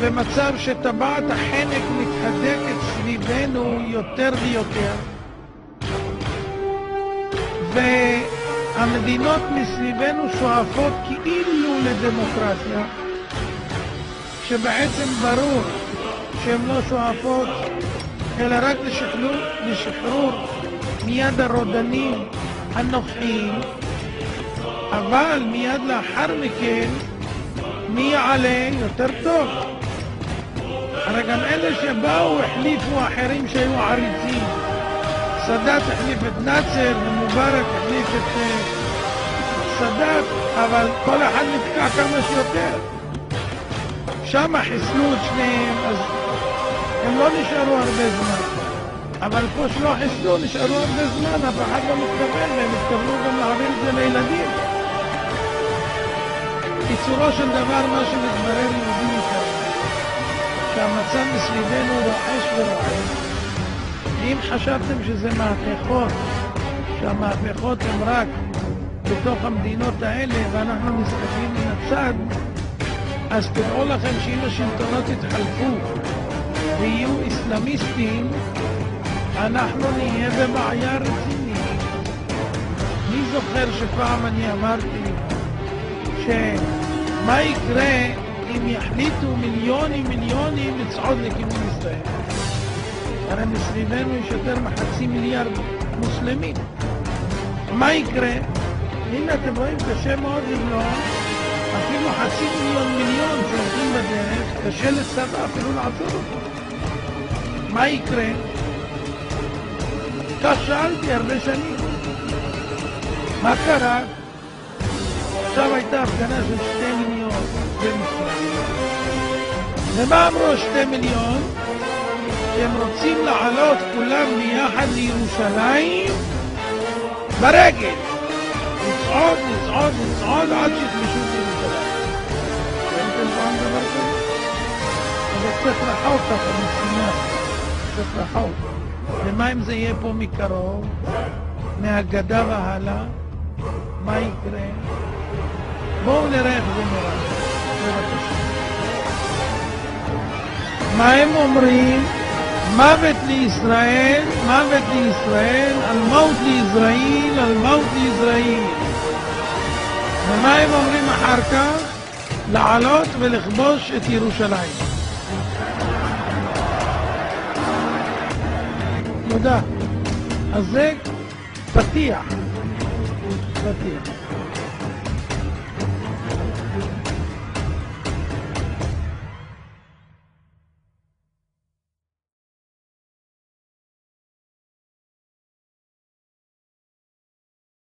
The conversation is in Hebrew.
במצב שטבעת החנק מתהדקת סביבנו יותר ויותר, והמדינות מסביבנו שואפות כאילו לדמוקרטיה, שבעצם ברור שהן לא שואפות אלא רק לשחרור מיד הרודנים הנוכחיים, אבל מיד לאחר מכן מי יעלה יותר טוב. הרי גם אלה שבאו החליפו אחרים שהיו עריצים. סאדאת החליף את נאצר ומובארק החליף את סאדאת, אבל כל אחד נתקע כמה שיותר. שם חיסלו את שניהם, אז הם לא נשארו הרבה זמן. אבל פה שלא חיסלו, נשארו הרבה זמן, אף אחד לא מתכוון, והם התכוונו גם להעביר את זה לילדים. בקיצורו של דבר, מה שמתברר יהודים יקרים, שהמצב מסביבנו רועש ורועש. אם חשבתם שזה מהפכות, שהמהפכות הן רק בתוך המדינות האלה ואנחנו מסתכלים מן הצד, אז תדעו לכם שאם השלטונות יתחלפו ויהיו אסלאמיסטים, אנחנו נהיה בבעיה רצינית. מי זוכר שפעם אני אמרתי שמה יקרה אם יחליטו מיליונים לצעוד לכיוון ישראל? הרי מסביבנו יש יותר מחצי מיליארד מוסלמים. מה יקרה? הנה אתם רואים, קשה מאוד לבלוע, אפילו חצי מיליון שהולכים בדרך, קשה לצבא אפילו לעצור אותו. מה יקרה? כך שאלתי הרבה שנים. מה קרה? עכשיו הייתה הפגנה של 2 מיליון במצרים. ומה אמרו 2 מיליון? שהם רוצים לעלות כולם ביחד לירושלים ברגל. לצעוד עד שיכבשו את ירושלים. ראיתם פעם דבר כזה? אבל קצת רחוק ככה מסיני. קצת רחוק. ומה אם זה יהיה פה מקרוב? מהגדה והלאה? מה יקרה? בואו נראה איך זה נראה. בבקשה. מה הם אומרים? מוות לישראל, מוות לישראל, על מות לישראל, על מות לישראל. ומה הם אומרים אחר כך? לעלות ולכבוש את ירושלים. תודה. אז זה פתיח.